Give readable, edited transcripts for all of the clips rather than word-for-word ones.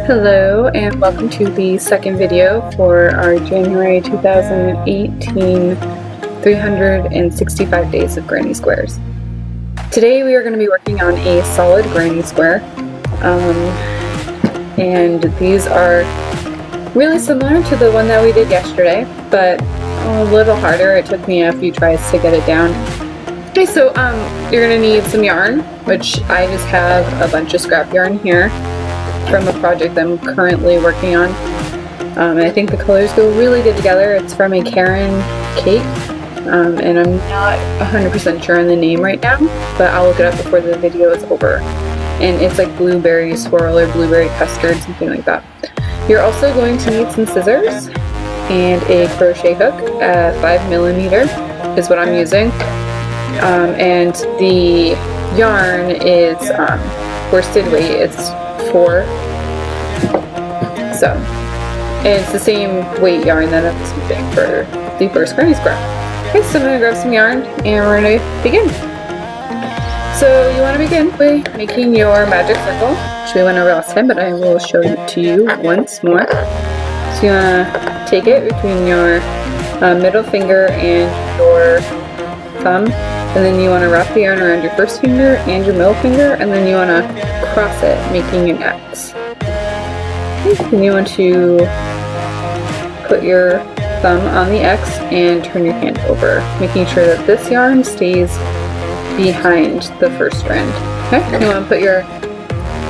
Hello and welcome to the second video for our January 2018 365 Days of Granny Squares. Today we are going to be working on a solid granny square, and these are really similar to the one that we did yesterday, but a little harder. It took me a few tries to get it down. Okay, so you're going to need some yarn, which I just have a bunch of scrap yarn here from a project I'm currently working on. And I think the colors go really good together. It's from a Karen cake, and I'm not 100% sure on the name right now, but I'll look it up before the video is over. And it's like blueberry swirl or blueberry custard, something like that. You're also going to need some scissors and a crochet hook at 5mm is what I'm using. And the yarn is worsted weight. It's 4. So, and it's the same weight yarn that I was using for the first granny square. Okay, so I'm going to grab some yarn and we're going to begin. So you want to begin by making your magic circle, which we went over last time, but I will show it to you once more. So you want to take it between your middle finger and your thumb, and then you want to wrap the yarn around your first finger and your middle finger, and then you want to cross it, making an X. Then you want to put your thumb on the X and turn your hand over, making sure that this yarn stays behind the first strand. Okay, you want to put your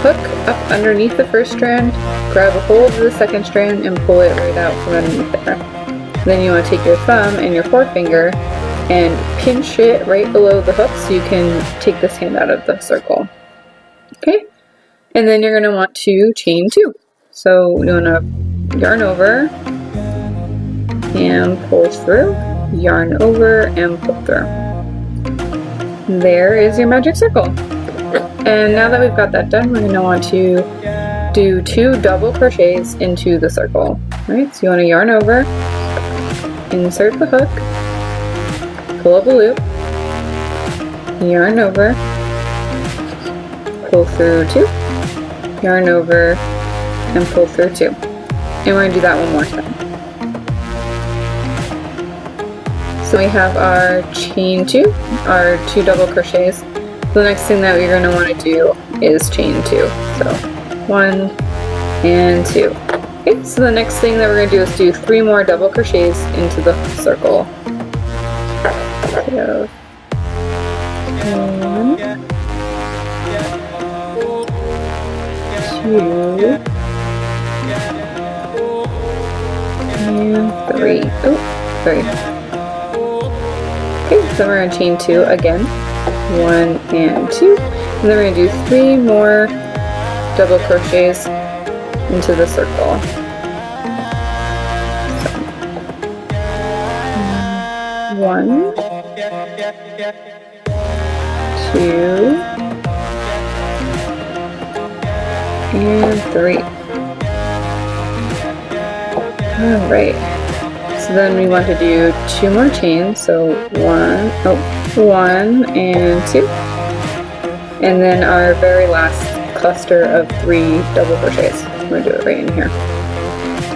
hook up underneath the first strand, grab a hold of the second strand, and pull it right out from underneath there. Then you want to take your thumb and your forefinger and pinch it right below the hook so you can take this hand out of the circle. Okay, and then you're going to want to chain 2. So you want to yarn over and pull through, yarn over and pull through. There is your magic circle. And now that we've got that done, we're going to want to do 2 double crochets into the circle. Right, so you want to yarn over, insert the hook, pull up a loop, yarn over, pull through 2, yarn over, and pull through 2. And we're going to do that one more time. So we have our chain 2, our 2 double crochets. The next thing that we're going to want to do is chain 2. So 1 and 2. Okay, so the next thing that we're going to do is do 3 more double crochets into the circle. So 1, 2, and 3. Oh, 3. Okay, so we're going to chain 2 again. 1 and 2. And then we're going to do 3 more double crochets into the circle. So, 1, 2, and 3. Alright, so then we want to do 2 more chains, so 1 and 2, and then our very last cluster of 3 double crochets. I'm going to do it right in here.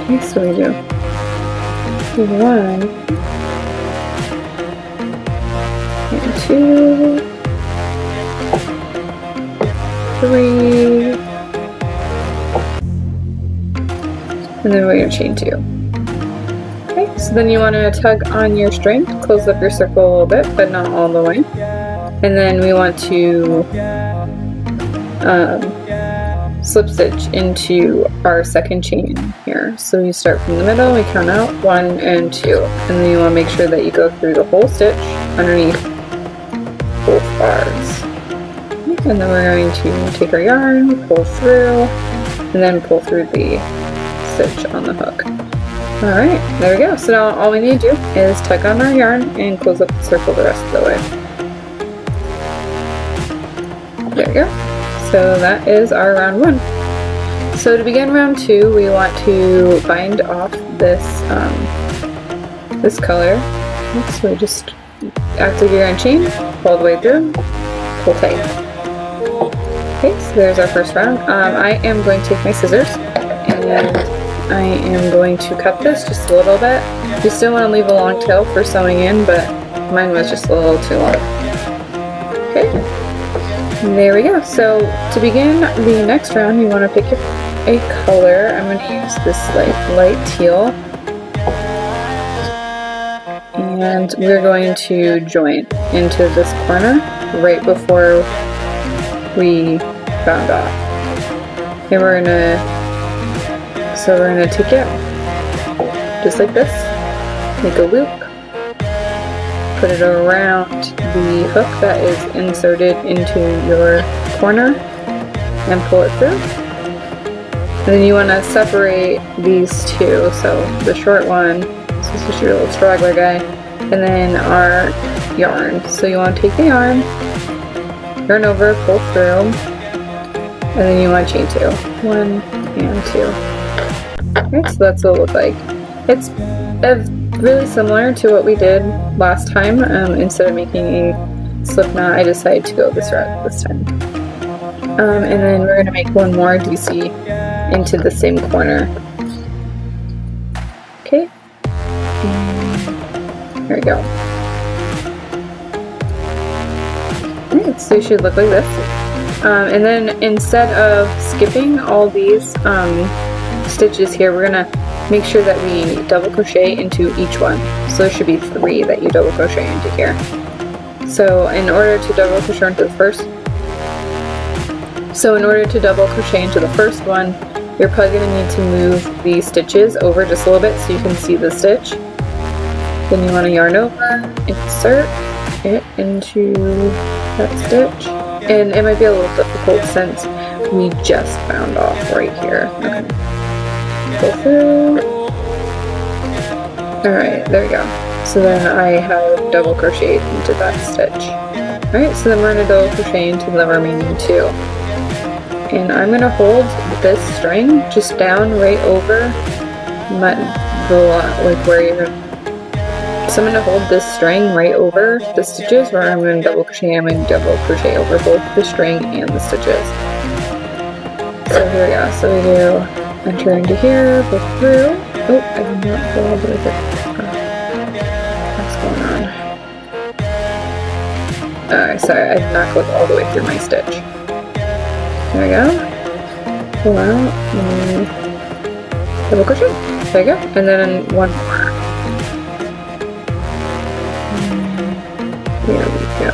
Okay, so we do 1 and 2, 3, and then we're going to chain 2. Okay, so then you want to tug on your string, close up your circle a little bit, but not all the way. And then we want to slip stitch into our second chain here. So you start from the middle, we count out 1 and 2. And then you want to make sure that you go through the whole stitch underneath both bars. And then we're going to take our yarn, pull through, and then pull through the stitch on the hook. Alright, there we go. So now all we need to do is tug on our yarn and close up the circle the rest of the way. There we go. So that is our round 1. So to begin round 2, we want to bind off this this color. So just activate your yarn chain, pull all the way through, pull tight. Okay, so there's our first round. I am going to take my scissors and I am going to cut this just a little bit. You still want to leave a long tail for sewing in, but mine was just a little too long. Okay, there we go. So to begin the next round, you want to pick a color. I'm going to use this light teal, and we're going to join into this corner right before we bound off. And we're gonna take it just like this, make a loop, put it around the hook that is inserted into your corner, and pull it through. And then you want to separate these two, so the short one, so this is your little straggler guy, and then our yarn. So you want to take the yarn over, pull through, and then you want to chain 2. 1 and 2. Okay, so that's what it looks like. It's really similar to what we did last time. Instead of making a slip knot, I decided to go this route this time. And then we're going to make one more DC into the same corner. Okay, and there we go. Alright, so it should look like this. And then instead of skipping all these stitches here, we're going to make sure that we double crochet into each one. So there should be 3 that you double crochet into here. So in order to double crochet into the first one, you're probably going to need to move the stitches over just a little bit so you can see the stitch. Then you want to yarn over, insert it into that stitch. And it might be a little difficult since we just bound off right here. Okay. Pull through. Alright, there we go. So then I have double crocheted into that stitch. Alright, so then we're going to double crochet into the remaining 2. And I'm going to hold this string just down right over where you're going to. So I'm going to hold this string right over the stitches where I'm going to double crochet. I'm going to double crochet over both the string and the stitches. So here we go. So we do enter into here, go through. Oh, I did not go all the way through. What's going on? Sorry, I did not go all the way through my stitch. There we go. Pull out and double crochet. There you go. And then one more. There we go.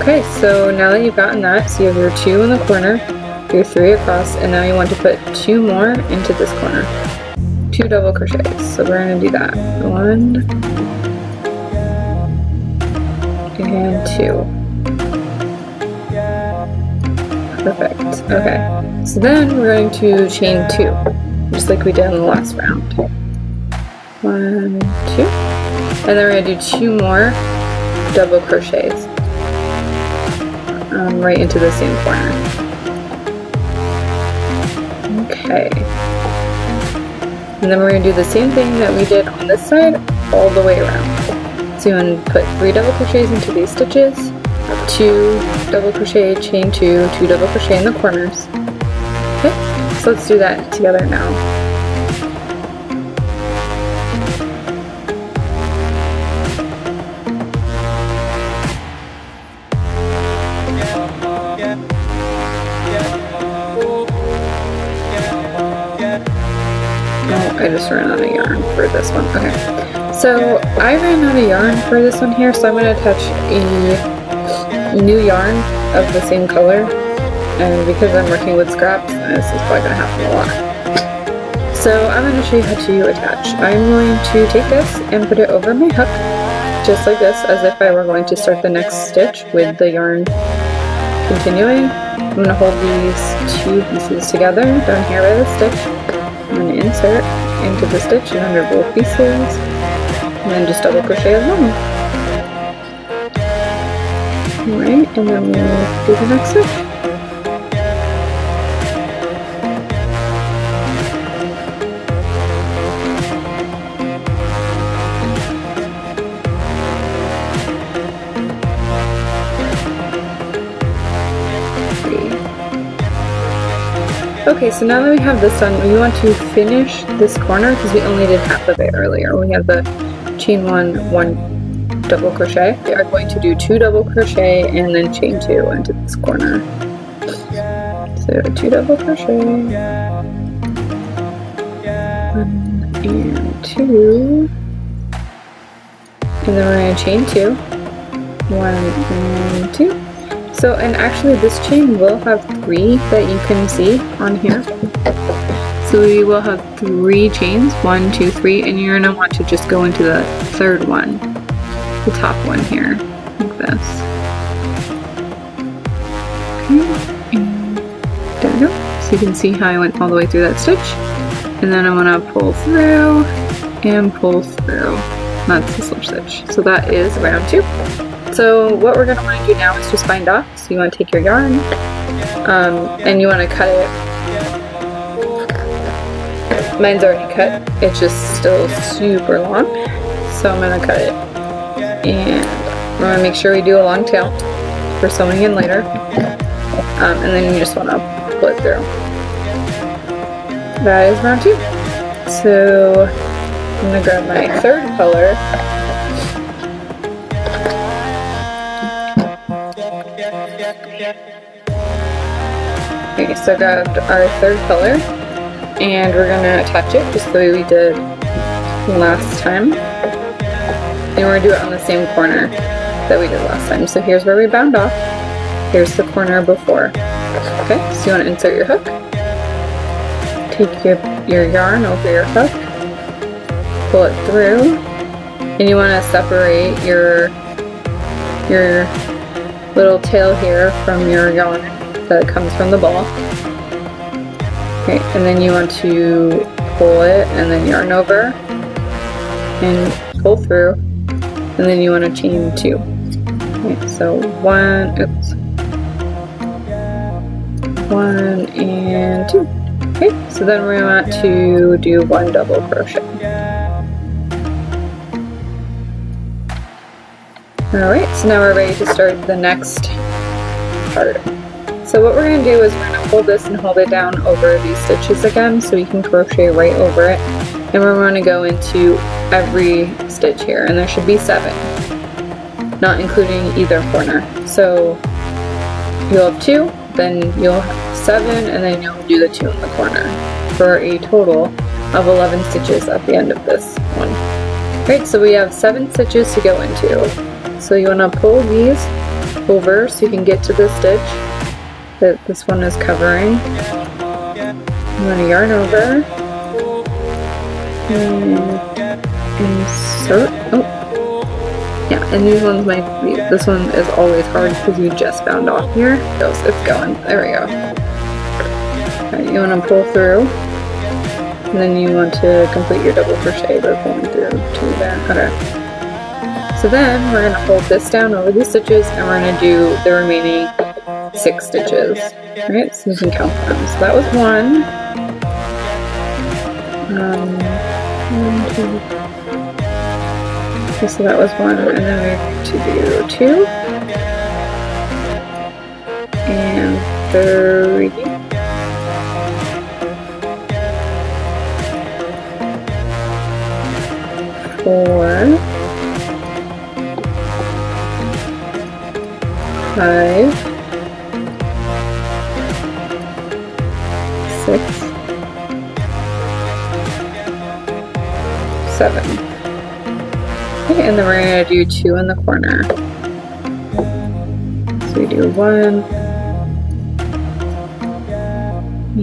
Okay, so now that you've gotten that, so you have your 2 in the corner, your 3 across, and now you want to put 2 more into this corner. 2 double crochets. So we're going to do that. 1 and 2. Perfect. Okay. So then we're going to chain 2, just like we did in the last round. 1, 2. And then we're going to do 2 more double crochets right into the same corner. Okay. And then we're going to do the same thing that we did on this side all the way around. So you want to put 3 double crochets into these stitches, 2 double crochet, chain 2, 2 double crochet in the corners. Okay, so let's do that together now. I just ran out of yarn for this one. Okay, so I ran out of yarn for this one here, so I'm going to attach a new yarn of the same color, and because I'm working with scraps, this is probably going to happen a lot. So I'm going to show you how to attach. I'm going to take this and put it over my hook, just like this, as if I were going to start the next stitch with the yarn continuing. I'm going to hold these 2 pieces together down here by the stitch. I'm going to insert into the stitch and under both pieces, and then just double crochet as normal. Alright, and then we'll do the next stitch. Okay, so now that we have this done, we want to finish this corner because we only did half of it earlier. We have the chain 1, 1 double crochet. We are going to do 2 double crochet and then chain 2 into this corner. So 2 double crochet, 1 and 2, and then we're going to chain 2, 1 and 2. So, and actually this chain will have 3 that you can see on here. So we will have 3 chains, 1, 2, 3, and you're going to want to just go into the 3rd one, the top one here, like this. Okay, and there we go. So you can see how I went all the way through that stitch. And then I'm going to pull through and pull through. That's the slip stitch. So that is round 2. So what we're going to want to do now is just bind off. So you want to take your yarn and you want to cut it. Mine's already cut. It's just still super long. So I'm going to cut it. And we're going to make sure we do a long tail for sewing in later. And then you just want to pull it through. That is round 2. So I'm going to grab my 3rd color. Okay, so I grabbed our 3rd color and we're going to attach it just the way we did last time. And we're going to do it on the same corner that we did last time. So here's where we bound off. Here's the corner before. Okay, so you want to insert your hook. Take your yarn over your hook. Pull it through. And you want to separate your little tail here from your yarn that comes from the ball. Okay, and then you want to pull it and then yarn over and pull through, and then you want to chain 2. Okay, so 1 and 2. Okay, so then we want to do 1 double crochet. Alright, so now we're ready to start the next part. So what we're going to do is we're going to hold this and hold it down over these stitches again so we can crochet right over it. And we're going to go into every stitch here, and there should be 7, not including either corner. So you'll have 2, then you'll have 7, and then you'll do the 2 in the corner for a total of 11 stitches at the end of this one. Alright, so we have 7 stitches to go into. So you want to pull these over so you can get to the stitch that this one is covering. You want to yarn over and insert. Oh, yeah, and these ones might be, this one is always hard because you just bound off here. It's going. There we go. Alright, you want to pull through, and then you want to complete your double crochet by pulling through to there. Okay. So then we're going to hold this down over these stitches and we're going to do the remaining 6 stitches. Alright, so you can count them. So that was 1. 1, 2. Okay, so that was 1, and then we're going to do 2. And 3. 4. 5, 6, 7. Okay, and then we're going to do 2 in the corner. So we do 1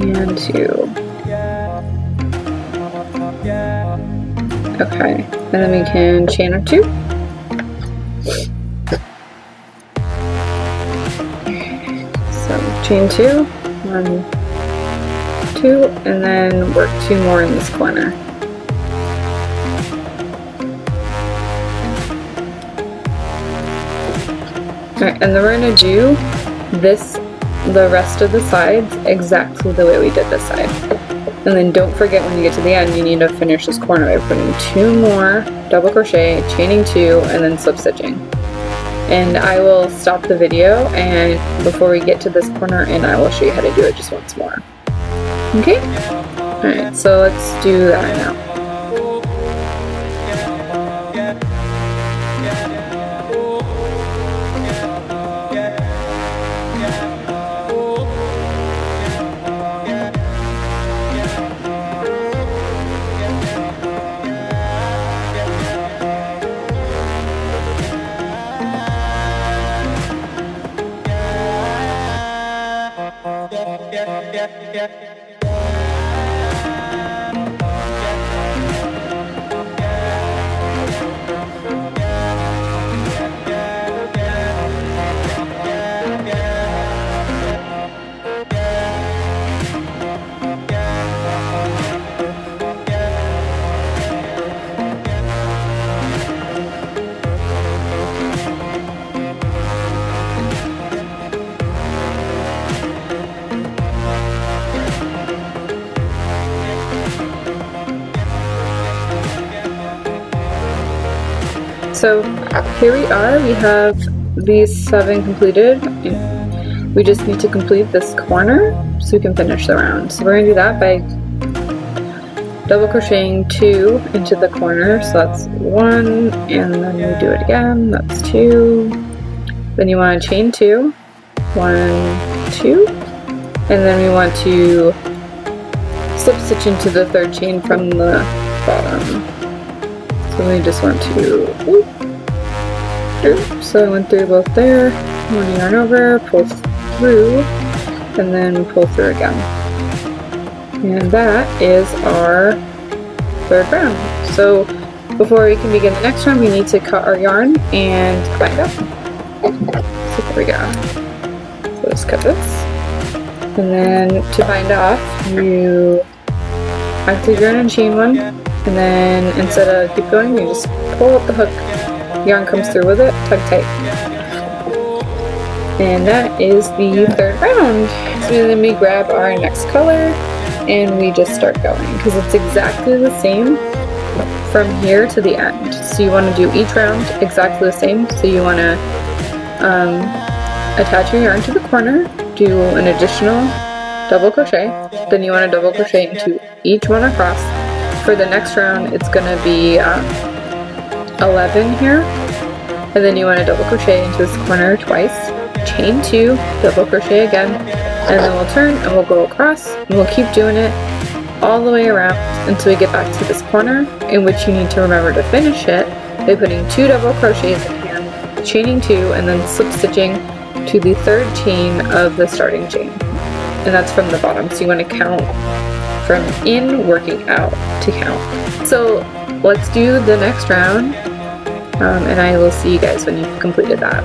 and 2. Okay, and then we can chain our 2. Chain 2, 1, 2, and then work 2 more in this corner. Alright, and then we're going to do this, the rest of the sides exactly the way we did this side. And then don't forget when you get to the end, you need to finish this corner by putting 2 more double crochet, chaining 2, and then slip stitching. And I will stop the video and before we get to this corner and I will show you how to do it just once more. Okay? Alright, so let's do that now. So here we are, we have these 7 completed. We just need to complete this corner so we can finish the round. So we're going to do that by double crocheting 2 into the corner. So that's 1, and then we do it again, that's 2. Then you want to chain 2, 1, 2, and then we want to slip stitch into the 3rd chain from the bottom. So we just want to, so I went through both there, 1 yarn over, pull through, and then pull through again. And that is our 3rd round. So before we can begin the next round, we need to cut our yarn and bind up. So there we go. So let's cut this. And then to bind off, you activate your yarn and chain 1. And then instead of keep going, you just pull up the hook, yarn comes through with it, tug tight. And that is the 3rd round. So then we grab our next color and we just start going because it's exactly the same from here to the end. So you want to do each round exactly the same. So you want to attach your yarn to the corner, do an additional double crochet, then you want to double crochet into each one across. For the next round, it's going to be 11 here, and then you want to double crochet into this corner twice, chain 2, double crochet again, and then we'll turn and we'll go across, and we'll keep doing it all the way around until we get back to this corner, in which you need to remember to finish it by putting 2 double crochets in here, chaining 2, and then slip stitching to the 3rd chain of the starting chain, and that's from the bottom. So you want to count from in working out to count. So let's do the next round, and I will see you guys when you've completed that.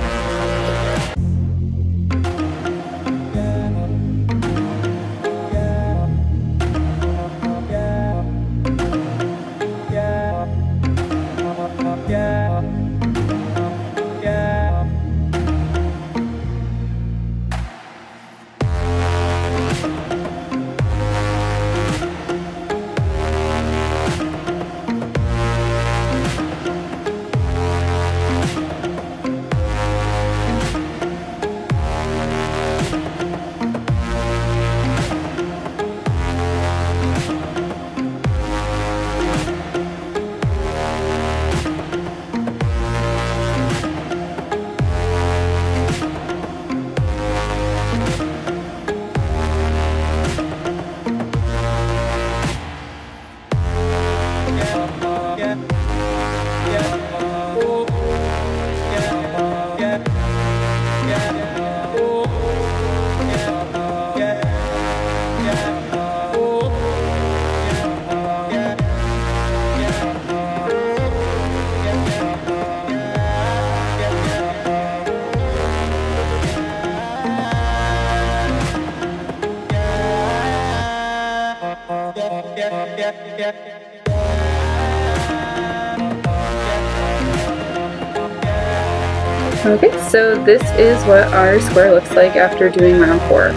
Okay, so this is what our square looks like after doing round 4.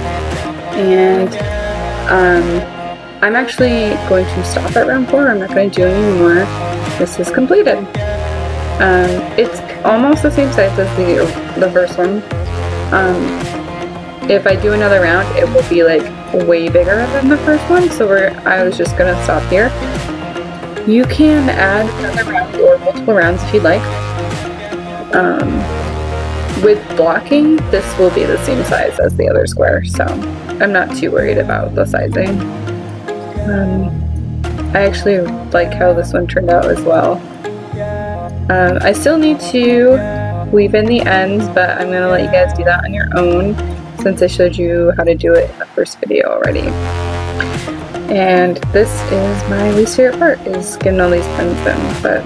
And I'm actually going to stop at round 4. I'm not going to do any more. This is completed. It's almost the same size as the first one. If I do another round, it will be like way bigger than the first one, so I was just gonna stop here. You can add another round or multiple rounds if you'd like. With blocking, this will be the same size as the other square, so I'm not too worried about the sizing. I actually like how this one turned out as well. I still need to weave in the ends, but I'm going to let you guys do that on your own since I showed you how to do it in the first video already. And this is my least favorite part, is getting all these pins in, but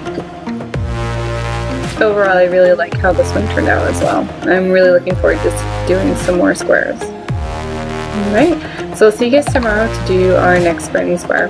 overall I really like how this one turned out as well. I'm really looking forward to doing some more squares. Alright, so I'll see you guys tomorrow to do our next granny square.